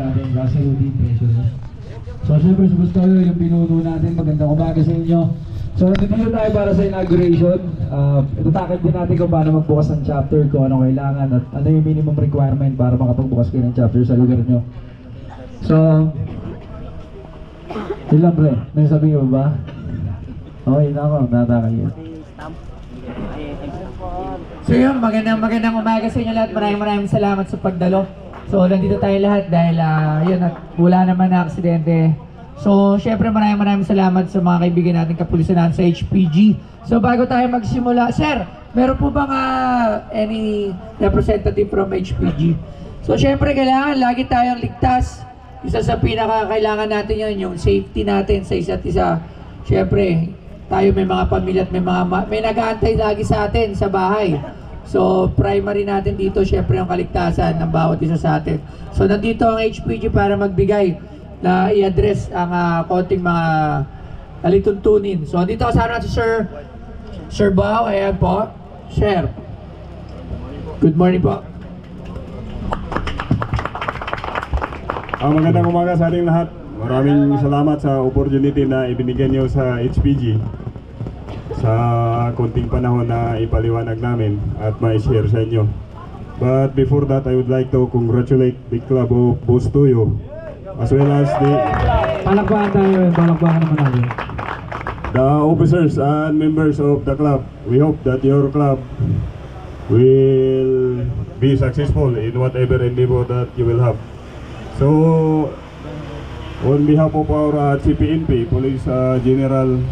natin, Russell Udin, Treasurer. So syempre sa Bustoyo, yung pinuno natin, magandang umaga sa inyo. So nandito tayo para sa inauguration. Itatakil din natin kung paano magbukas ng chapter, kung ano kailangan at ano yung minimum requirement para makapagbukas kayo ng chapter sa lugar nyo. So, yun lang pre, may sabihin mo ba? Okay na ako, natakal yun. So yun, magandang umaga sa inyo lahat. Maraming salamat sa pagdalo. So nandito tayo lahat dahil yun, at wala naman na aksidente. So syempre maraming salamat sa mga kaibigan natin kapulisan sa HPG. So bago tayo magsimula, sir, meron po bang any representative from HPG? So syempre kailangan lagi tayong ligtas. Isa sa pinaka-kailangan natin yun, yung safety natin sa isa't isa. Syempre, tayo may mga pamilya at may nag-aantay lagi sa atin sa bahay. So primary natin dito syempre yung kaligtasan ng bawat isa sa atin. So nandito ang HPG para magbigay na i-address ang konting mga alituntunin. So dito kasama natin si Sir Bao, ayan po. Sir, good morning po. Magandang umaga sa ating lahat. Maraming salamat sa opportunity na ibinigyan niyo sa HPG sa konting panahon na ipaliwanag namin at ma-share sa inyo. But before that, I would like to congratulate the club of Bustoyo as well as Palakpakan tayo, palakpakan naman natin. the officers and members of the club. We hope that your club will be successful in whatever endeavor that you will have. So, on behalf of our CPNP, Police General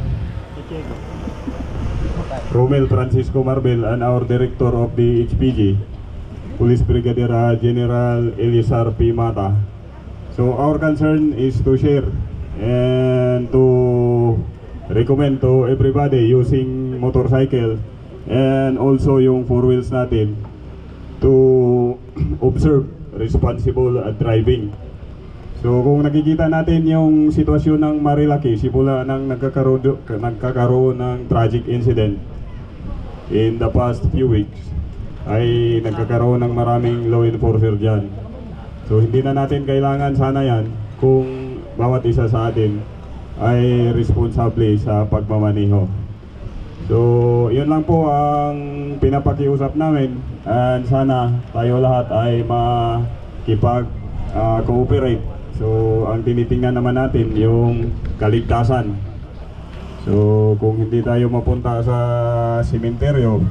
Romel Francisco Marbel and our Director of the HPG, Police Brigadier General Elisar P. Mata. So, our concern is to share and to recommend to everybody using motorcycle and also yung four wheels natin to observe responsible driving. So kung nakikita natin yung sitwasyon ng Marilaki, simula nang nagkakaroon ng tragic incident in the past few weeks, ay nagkakaroon ng maraming law enforcer dyan. So hindi na natin kailangan sana yan kung bawat isa sa atin ay responsable sa pagmamaneho. So yun lang po ang pinapakiusap namin, and sana tayo lahat ay makipag-cooperate. So ang tinitingnan naman natin yung kaligtasan. So kung hindi tayo mapunta sa sementeryo,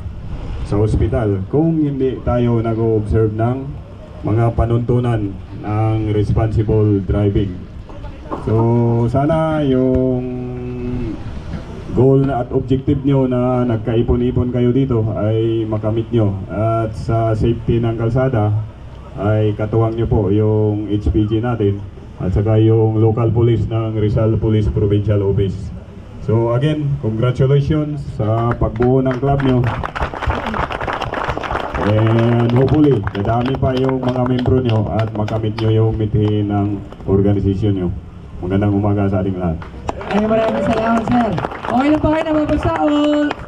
sa ospital, kung hindi tayo nag-observe ng mga panuntunan ng responsible driving. So sana yung goal at objective nyo na nagkaipon-ipon kayo dito ay makamit nyo, at sa safety ng kalsada ay katuwang nyo po yung HPG natin at saka yung local police ng Rizal Police Provincial Office. So again, congratulations sa pagbuo ng club nyo, and hopefully dadami pa yung mga membro nyo at makamit nyo yung mithin ng organisasyon nyo. Magandang umaga sa ating lahat. Maraming salamat, sir. Okay lang ba kayo nababasa o...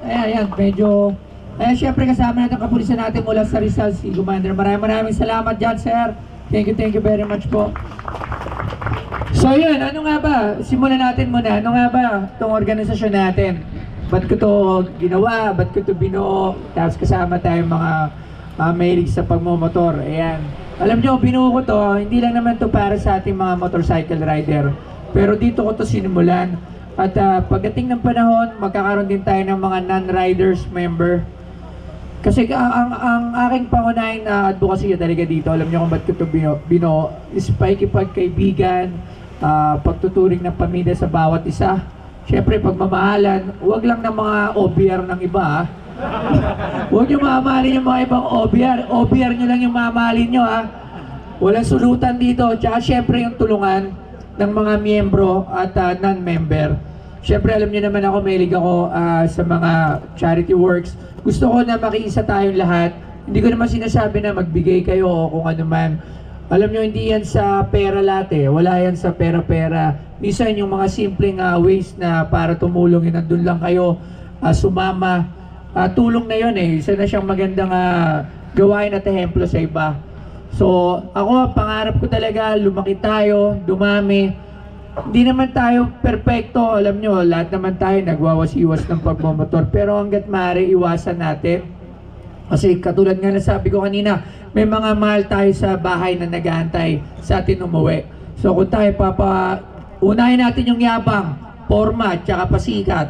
Ayan, medyo... Ayan, syempre kasama natin ang kapulisan natin mula sa Rizal, si Commander. Maraming salamat dyan, sir. Thank you very much po. So yun, ano nga ba? Simulan natin muna. Ano nga ba itong organisasyon natin? Ba't ko to ginawa? Ba't ko to binuo? Tapos kasama tayong mga mahilig sa pagmumotor. Ayan. Alam nyo, binuo ko to, hindi lang naman to para sa ating mga motorcycle rider. Pero dito ko to sinimulan. At pagdating ng panahon, magkakaroon din tayo ng mga non-riders member. Kasi ang aking pangunahing na advocacy talaga dito, alam niyo kung ba't ko ito binuo, is pakikipagkaibigan, pagtuturing ng pamilya sa bawat isa. Siyempre, pagmamahalan, huwag lang ng mga OBR ng iba. Huwag niyo mamahalin yung mga ibang OBR. OBR niyo lang yung mamahalin niyo. Walang sulutan dito. Tsaka siyempre yung tulungan ng mga miyembro at non-member. Siyempre alam niyo naman ako, mahilig ako sa mga charity works. Gusto ko na makiisa tayong lahat. Hindi ko naman sinasabi na magbigay kayo o kung ano man. Alam niyo, hindi yan sa pera lahat eh. Wala yan sa pera-pera. Minsan yung mga simpleng ways na para tumulong, yun, nandun lang kayo, sumama. Tulong na yun eh. Isa na siyang magandang gawain at ehemplo sa iba. So, ako, pangarap ko talaga, lumaki tayo, dumami. Hindi naman tayo perfecto, alam nyo, lahat naman tayo nagwawas-iwas ng pagmamotor. Pero hanggat maaari, iwasan natin. Kasi katulad nga na sabi ko kanina, may mga mahal tayo sa bahay na nag-aantay sa atin umuwi. So kung tayo unahin natin yung yabang, forma, tsaka pasikat.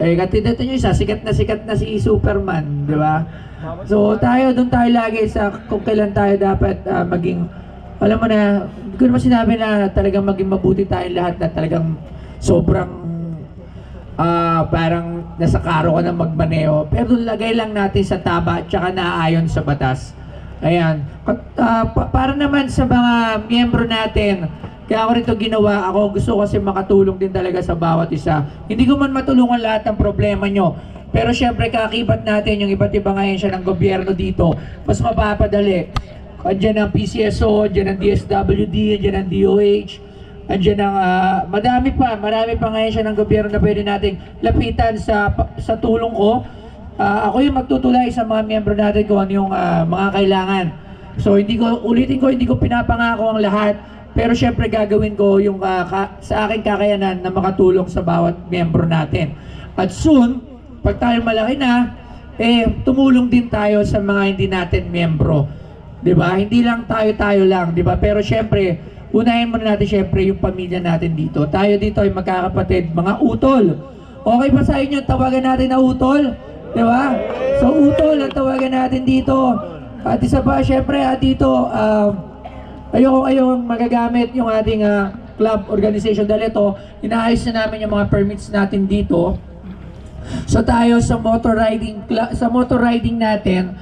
Eh, katulad nyo isa, sikat na si Superman, di ba? So doon tayo lagi sa kung kailan tayo dapat maging, alam mo na, hindi ko naman sinabi na talagang maging mabuti tayo lahat na talagang sobrang parang nasa karo ka na magmaneho. Pero lagay lang natin sa tama at saka naaayon sa batas. Ayan. Para naman sa mga miyembro natin, kaya ako rito ginawa, ako gusto kasi makatulong din talaga sa bawat isa. Hindi ko man matulungan lahat ng problema nyo. Pero syempre kakibat natin yung iba't ibang ahensya ng gobyerno dito. Mas mapapadali. Andiyan ang PCSO, andiyan ang DSWD, andiyan ang DOH, andiyan ang marami pa ngayon siya ng gobyerno na pwede nating lapitan sa tulong ko. Ako yung magtutulay sa mga miyembro natin kung ano yung mga kailangan. So hindi ko pinapangako ang lahat, pero syempre gagawin ko yung sa aking kakayanan na makatulong sa bawat miyembro natin. At soon, pag tayo malaki na, tumulong din tayo sa mga hindi natin miyembro. 'Di ba? Hindi lang tayo lang, 'di ba? Pero syempre, unahin muna natin syempre yung pamilya natin dito. Tayo dito ay magkakapatid, mga utol. Okay ba sa inyo tawagan natin na utol? Di ba? So utol ang tawagan natin dito. At isa pa syempre dito, ayokong magagamit yung ating club organization dahil ito, inaayos na namin yung mga permits natin dito. So tayo sa motor riding natin,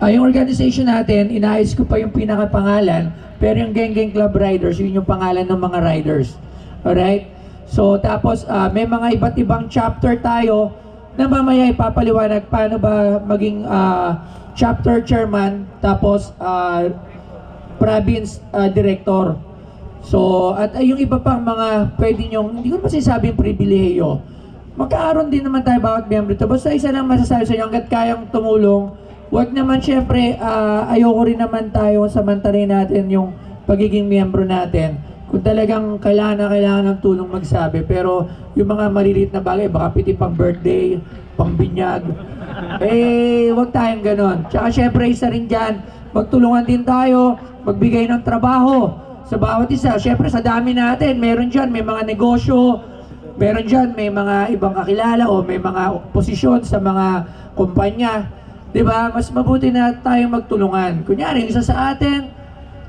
yung organization natin, inaayos ko pa yung pinakapangalan. Pero yung Geng Geng Club Riders, yun yung pangalan ng mga riders. Alright? So, tapos, may mga iba't ibang chapter tayo na mamaya ipapaliwanag paano ba maging chapter chairman, tapos province director. So, at yung iba pang mga pwede nyong, hindi ko naman sinasabing pribilehiyo. Magkaaroon din naman tayo bawat miyembro ito. Basta isa lang masasabi sa inyo, hanggat kayang tumulong, wag naman syempre, ayoko rin naman tayo samantarin natin yung pagiging miyembro natin. Kung talagang kailangan ng tulong magsabi. Pero yung mga maliliit na bagay, baka piti pang birthday, pang binyag, wag tayong ganon. Tsaka syempre isa rin dyan, magtulungan din tayo, magbigay ng trabaho sa bawat isa. Syempre sa dami natin, meron dyan, may mga negosyo, meron dyan, may mga ibang kakilala o may mga posisyon sa mga kumpanya. Diba? Mas mabuti na tayong magtulungan. Kunyari, isa sa atin,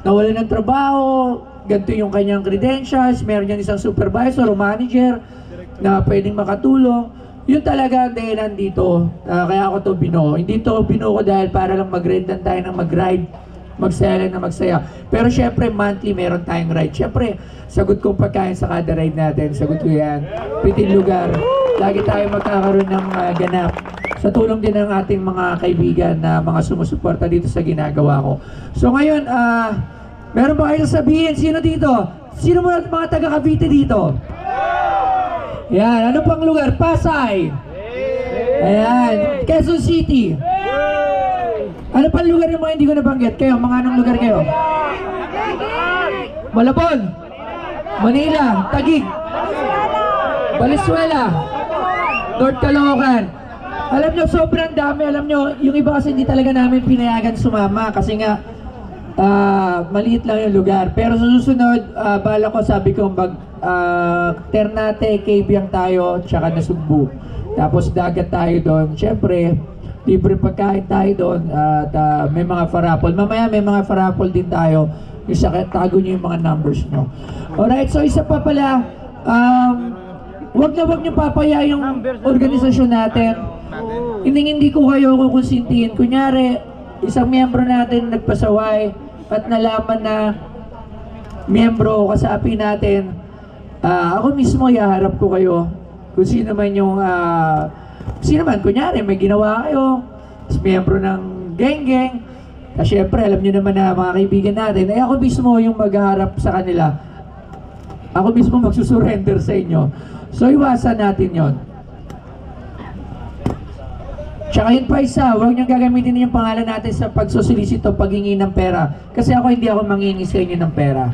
nawalan ng trabaho, ganito yung kanyang credentials, meron yan isang supervisor o manager na pwedeng makatulong. Yun talaga ang dahilan dito. Kaya ako to binuo. Hindi to binuo ko dahil para lang mag-ride lang tayo ng mag-ride, magsaya lang na magsaya. Pero syempre, monthly meron tayong ride. Syempre, sagot kong pagkain sa kada ride natin. Sagot ko yan. Piting lugar. Lagi tayo magkakaroon ng ganap. Sa tulong din ng ating mga kaibigan na mga sumusuporta dito sa ginagawa ko. So ngayon, meron ba kayo sabihin? Sino dito? Sino mga taga Cavite dito? Yan, ano pang lugar? Pasay. Ayan, Quezon City. Ano pang lugar yung mga hindi ko nabanggit? Kayo, mga anong lugar kayo? Malabon, Manila, Taguig, Valenzuela, North Caloocan. Alam nyo, sobrang dami. Alam nyo, yung iba kasi hindi talaga namin pinayagan sumama kasi nga maliit lang yung lugar. Pero sa susunod, bala ko, sabi ko, Ternate, Cabiang tayo, tsaka Nasugbu. Tapos dagat tayo doon. Siyempre, libre pagkain tayo doon at may mga farapol. Mamaya may mga farapol din tayo. Yung tago nyo yung mga numbers nyo. Alright, so isa pa pala, wag nyo papaya yung organisasyon natin. Hindi ko kayo kukonsintihin. Kunyari, isang miyembro natin nagpasaway at nalaman na miyembro o kasapi natin, ako mismo ihaharap ko kayo kung sino man yung kunyari may ginawa kayo, miyembro ng Geng Geng, syempre alam nyo naman na mga kaibigan natin, ako mismo yung maghaharap sa kanila, ako mismo magsusurrender sa inyo. So iwasan natin yon. Tsaka yun pa isa, huwag niyong gagamitin yung pangalan natin sa pagsusolisito, paghingi ng pera. Kasi hindi ako mangingi sa inyo ng pera.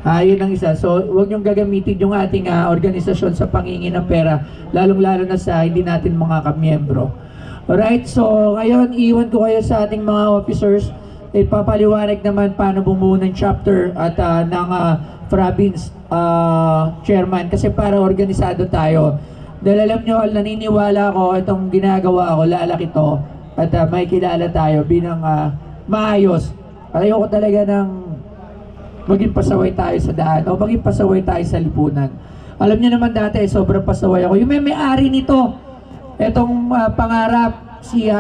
Yun ang isa. So, huwag niyong gagamitin yung ating organisasyon sa panghingi ng pera, lalong-lalo na sa hindi natin mga kamiyembro. Alright, so ngayon, iwan ko kayo sa ating mga officers. Ipapaliwanag naman paano bumuo ng chapter at ng province chairman kasi para organisado tayo. Dahil alam nyo, naniniwala ako itong ginagawa ko, lalaki to at may kilala tayo bilang maayos. Ayoko talaga ng maging pasaway tayo sa daan o maging pasaway tayo sa lipunan. Alam niyo naman dati, sobrang pasaway ako. Yung may-ari nito, itong pangarap, si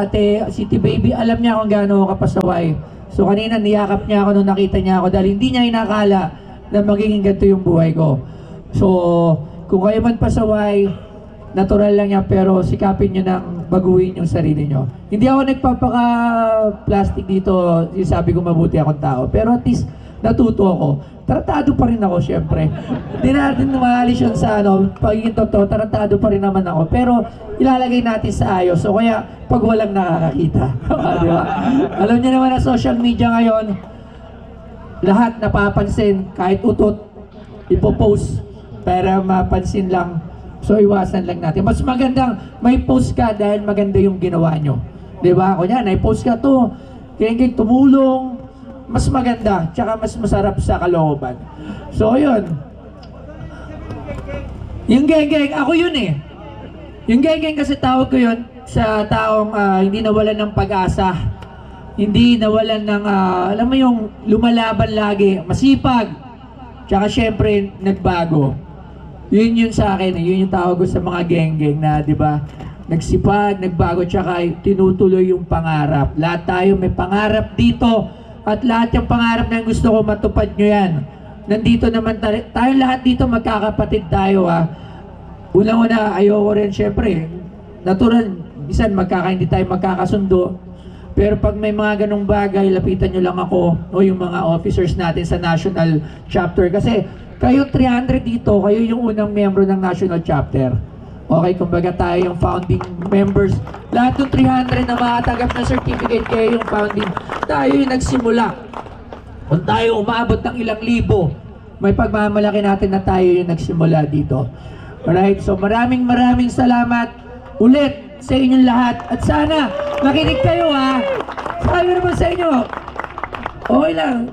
Baby, alam niya kung gaano ako kapasaway. So kanina niyakap niya ako nung nakita niya ako dahil hindi niya inakala na magiging ganito yung buhay ko. So kung kayo man pasaway, natural lang yan, pero sikapin nyo nang baguhin yung sarili nyo. Hindi ako nagpapaka-plastic dito, sabi ko mabuti akong tao, pero at least natuto ako. Tratado pa rin ako, syempre. Hindi natin maalis yun sa pagiging totoo, tratado pa rin naman ako, pero ilalagay natin sa ayos. So kaya, pag walang nakakakita. Diba? Alam niyo naman na social media ngayon, lahat napapansin, kahit utot, ipopost para mapansin lang. So iwasan lang natin. Mas magandang may post ka dahil maganda yung ginawa nyo. Diba? Kunya, na-post ka to, kaya tumulong, mas maganda, tsaka mas masarap sa kalooban. So yun. Yung geng-geng, ako yun eh. Yung geng-geng kasi tawag ko yun sa taong hindi nawalan ng pag-asa. Hindi nawalan ng, alam mo yung lumalaban lagi, masipag. Tsaka syempre, nagbago. Yun sa akin, yun yung tawag ko sa mga geng-geng na, di ba, nagsipag, nagbago, tsaka tinutuloy yung pangarap. Lahat tayo may pangarap dito at lahat yung pangarap na gusto ko matupad nyo yan. Nandito naman tayo lahat dito magkakapatid tayo Unang-una, ayoko rin syempre, natural, bisan hindi tayo magkakasundo. Pero pag may mga ganong bagay, lapitan nyo lang ako o yung mga officers natin sa national chapter. Kasi kayo 300 dito, kayo yung unang membro ng national chapter. Okay, kumbaga tayo yung founding members. Lahat ng 300 na makatanggap ng certificate, kayo yung founding. Tayo yung nagsimula. Kung tayo umabot ng ilang libo, may pagmamalaki natin na tayo yung nagsimula dito. Alright, so maraming salamat ulit sa inyong lahat. At sana makinig kayo Sabi naman sa inyo, okay lang,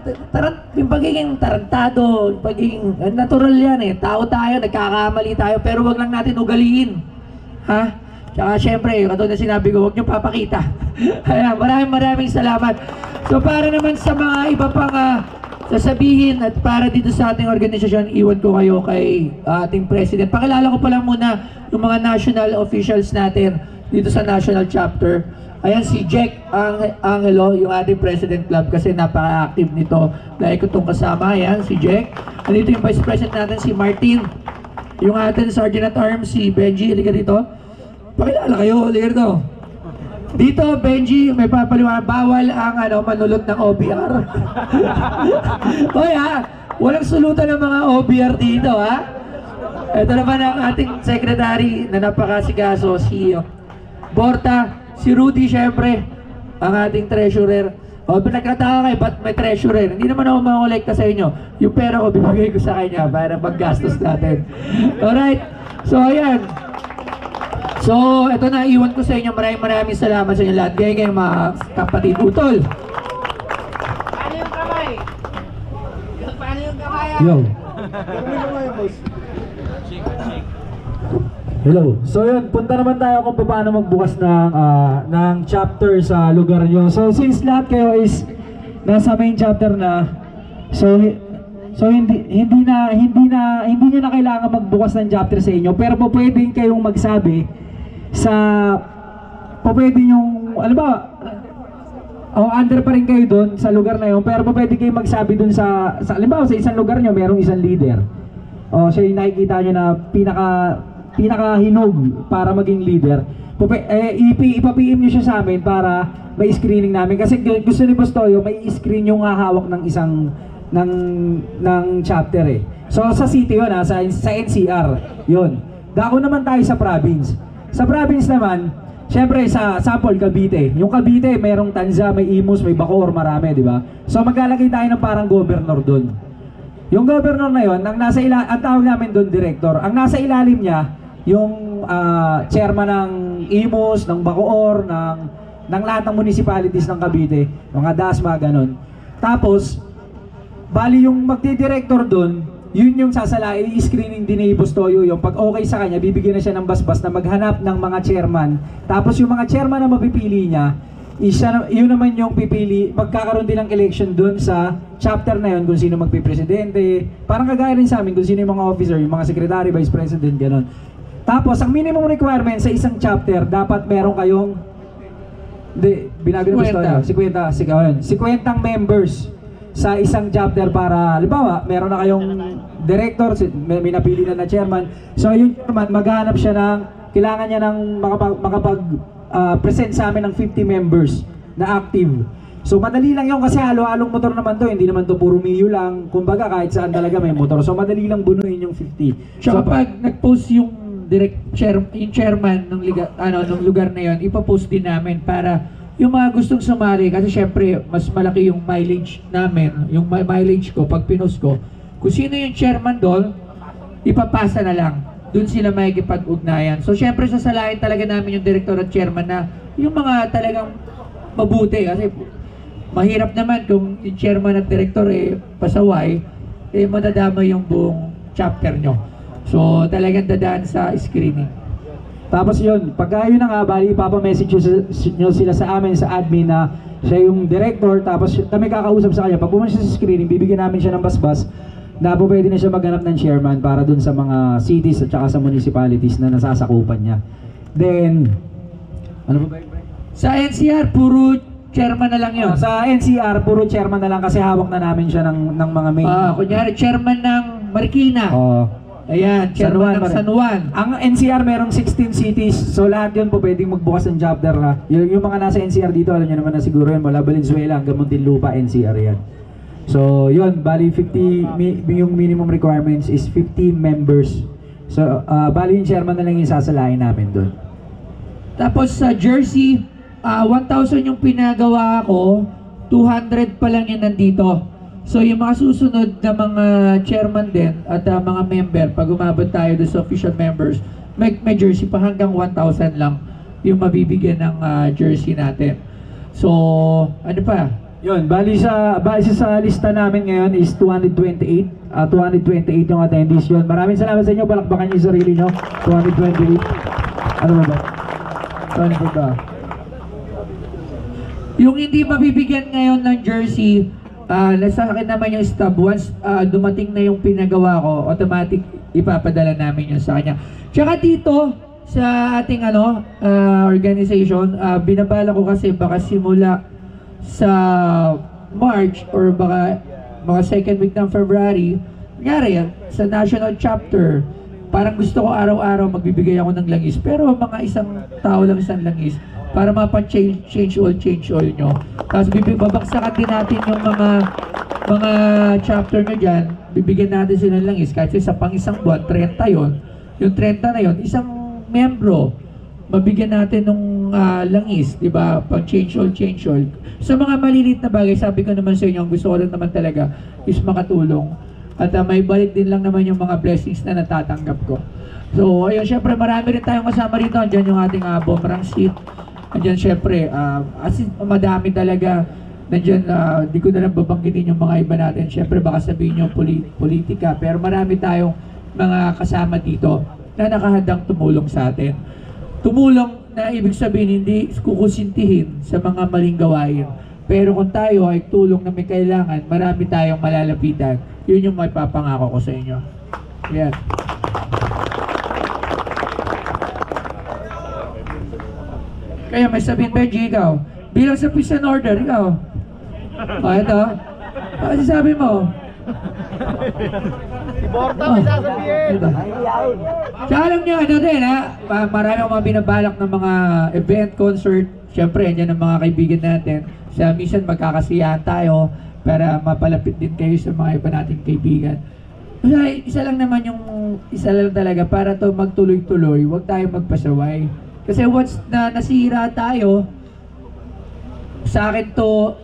yung pagiging tarantado, yung pagiging natural yan tao tayo, nagkakamali tayo, pero wag lang natin ugaliin. Tsaka syempre, katulad na sinabi ko, huwag nyo papakita. Ayan, maraming salamat. So para naman sa mga iba pang sasabihin at para dito sa ating organisasyon, iwan ko kayo kay ating president. Pakilala ko pa lang muna yung mga national officials natin dito sa national chapter. Ayan si Jack Angelo, yung ating president club kasi napaka-active nito. Dahil ko itong kasama, ayan si Jack. Nandito yung vice president natin si Martin. Yung ating sergeant at arms si Benji, halika dito. Pakilala kayo, halika dito. Dito, Benji, may papaliwanag, bawal ang manulot ng OBR. Hoy walang sulutan ng mga OBR dito Ito naman ang ating secretary na napakasikaso, si Borta. Si Rudy, syempre, ang ating treasurer. Nagkataka kayo, ba't may treasurer? Hindi naman ako makolekta sa inyo. Yung pera ko, bibigay ko sa kanya para maggastos natin. Alright, so ayan. So, ito na, iwan ko sa inyo. Maraming salamat sa inyo lahat. Gaya mga kapatid utol. Paano yung kamay? Paano yung kamay? Yo. Hello. So yun, punta naman tayo kung paano magbukas ng chapter sa lugar nyo. So since lahat kayo is nasa main chapter na, so hindi nyo na kailangan magbukas ng chapter sa inyo, pero pwedeng kayong magsabi pwede yung, under pa rin kayo doon sa lugar na yun, pero pwede kayong magsabi doon sa halimbawa sa isang lugar nyo, merong isang leader. Siya yung nakikita nyo na pinaka-hinog para maging leader. Ipa-PM nyo siya sa amin para may screening namin. Kasi gusto ni Boss Toyo, may screen yung hahawak ng isang ng chapter So sa city yun sa NCR. Yun. Dako naman tayo sa province. Sa province naman, Siyempre sa sample Cavite. Yung Cavite, merong Tanza, may Imus, may Bacoor, marami, di ba? So maglalagay tayo ng parang governor doon. Yung governor na yon, ang tawag namin doon director. Ang nasa ilalim niya, yung chairman ng Imus, ng Bacoor, ng lahat ng municipalities ng Cavite, mga DASMA, ganun. Tapos, bali yung magdi-director doon, yun yung sasalain, i-screening din ni Boss Toyo. Yung pag okay sa kanya, bibigyan na siya ng basbas na maghanap ng mga chairman. Tapos yung mga chairman na mapipili niya, yun naman yung pipili, magkakaroon din ng election doon sa chapter na yun kung sino magpipresidente. Parang kagaya rin sa amin kung sino yung mga officer, yung mga secretary, vice president, gano'n. Tapos ang minimum requirement sa isang chapter, dapat meron kayong 50 members sa isang chapter para, halimbawa, meron na kayong director, may napili na chairman. So yung chairman, maghanap siya ng, kailangan niya ng present sa amin ng 50 members na active. So madali lang yun kasi halo-halong motor naman to, hindi naman to puro Mio lang. Kumbaga kahit saan talaga may motor. So madali lang bunuin yung 50. So kapag nag-post yung yung chairman ng lugar na yon, ipo-post din namin para yung mga gustong sumali, kasi syempre mas malaki yung mileage namin, yung mileage ko pag pinost ko. Kung sino yung chairman doon, ipapasa na lang. Doon sila makikipag-ugnayan. So syempre sasalain talaga namin yung director at chairman na yung mga talagang mabuti. Kasi mahirap naman kung yung chairman at director pasaway, madadama yung buong chapter nyo. So talagang dadaan sa screening. Tapos yun, pagka yun na nga, bali ipapamessage nyo sila sa amin, sa admin na siya yung director, tapos kami kakausap sa kanya. Pag pumunta siya sa screening, bibigyan namin siya ng basbas na po pwede na siya maghanap ng chairman para dun sa mga cities at saka sa municipalities na nasasakupan niya. Then, ano ba? Sa NCR, puro chairman na lang yun. Sa NCR, puro chairman na lang kasi hawak na namin siya ng mga main. Kunyari, chairman ng Marikina. Ayan, chairman ng San Juan. Ang NCR merong 16 cities, so lahat yun po pwedeng magbukas ng chapter na. Yung mga nasa NCR dito, alam nyo naman na siguro yun, mula Valenzuela hanggang Muntinlupa, NCR yan. So yun, bali 50, yung minimum requirements is 50 members. So bali yung chairman na lang yung sasalain namin doon. Tapos sa Jersey, 1,000 yung pinagawa ko, 200 pa lang yun nandito. So yung mga susunod na mga chairman din at mga member, pag umabot tayo doon sa official members, may jersey pa hanggang 1,000 lang yung mabibigyan ng jersey natin. So ano pa? Yun, base sa lista namin ngayon is 228. 228 yung attendees yun. Maraming salamat sa inyo, palakpakan niyo yung sarili nyo. 228. Ano ba? 24 ba? Yung hindi mabibigyan ngayon ng jersey, nasa akin naman yung stub. Once dumating na yung pinagawa ko, automatic ipapadala namin yun sa kanya. Tsaka dito sa ating organization, binabala ko kasi baka simula sa March or baka mga second week ng February, nangyari yan, sa national chapter, parang gusto ko araw-araw magbibigay ako ng langis, pero mga isang tao lang isang langis para mapa-change all nyo. Tapos babaksakan din natin yung mga chapter nyo dyan, bibigyan natin sila ng langis, kahit sa pang isang buwan, 30 yon. Yung 30 na yon, isang membro, mabigyan natin ng langis, di ba? Pag-change all. Sa mga maliliit na bagay, sabi ko naman sa inyo, ang gusto ko lang naman talaga is makatulong. At may balik din lang naman yung mga blessings na natatanggap ko. So, ayun, syempre marami rin tayong kasama rito. Andiyan yung ating boomerang seat. Andiyan syempre, as in, madami talaga. Nandiyan, di ko na lang babanggitin yung mga iba natin. Syempre, baka sabihin nyo politika. Pero marami tayong mga kasama dito na nakahandang tumulong sa atin. Tumulong na ibig sabihin hindi kukusintihin sa mga maling gawain. Pero kung tayo ay tulong na may kailangan, marami tayong malalapitan. Yun yung may papangako ko sa inyo. Yan. Kaya may sabihin, Benji, ikaw, bilang sa peace and order, ikaw. O, ito. Ano sabi mo? Iborta may sasabihin. Tsaka alam nyo, ano din marami akong mga binabalak ng mga event, concert. Siyempre, yan ang mga kaibigan natin. Sa minsan magkakasiyahan tayo para mapalapit din kayo sa mga iba nating kaibigan. Isa lang naman isa lang talaga para to magtuloy-tuloy, huwag tayo magpasaway. Kasi once na nasira tayo, sa akin to,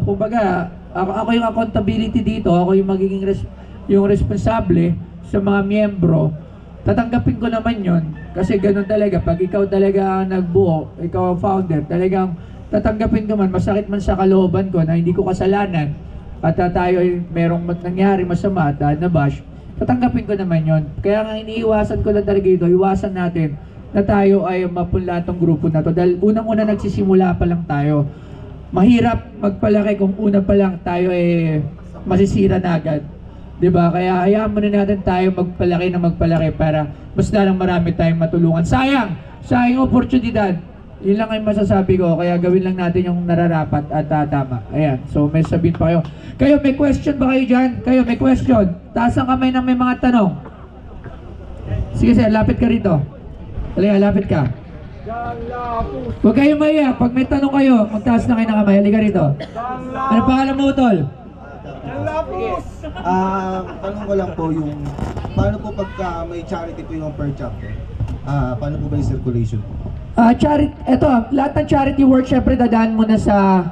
kumbaga, ako yung accountability dito, ako yung magiging yung responsable sa mga miyembro. Tatanggapin ko naman yon kasi ganun talaga. Pag ikaw talaga ang nagbuo, ikaw ang founder, talagang tatanggapin ko man, masakit man sa kalooban ko na hindi ko kasalanan at tayo ay merong nangyari masama at nabash, tatanggapin ko naman yon. Kaya nga iniiwasan ko lang talaga ito, iwasan natin na tayo ay mapunla tong grupo na to dahil unang-una nagsisimula pa lang tayo. Mahirap magpalaki kung una pa lang tayo ay masisira na agad. 'Di ba? Kaya hayaan muna natin tayo magpalaki para mas lalang marami tayong matulungan. Sayang oportunidad. Yun lang ang masasabi ko. Kaya gawin lang natin yung nararapat at tama. Ayan. So may sabihin pa kayo. Kayo may question ba kayo dyan? Kayo may question? Taas ang kamay ng may mga tanong. Sige sir, lapit ka rito. Halika, lapit ka. Huwag kayong maiyak. Pag may tanong kayo, magtaas na kayo ng kamay. Halika rito. Ano pangalan mo, Tol? Tanong ko lang po yung paano po pagka may charity po yung per chapter? Paano po ba yung circulation po? Lahat ng charity work syempre dadaan muna sa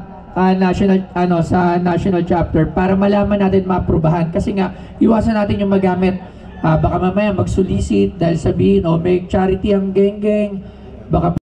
national chapter para malaman natin maaprubahan kasi nga iwasan natin yung magamit. Baka mamaya mag-solicit dahil sabihin may charity ang geng-geng. Baka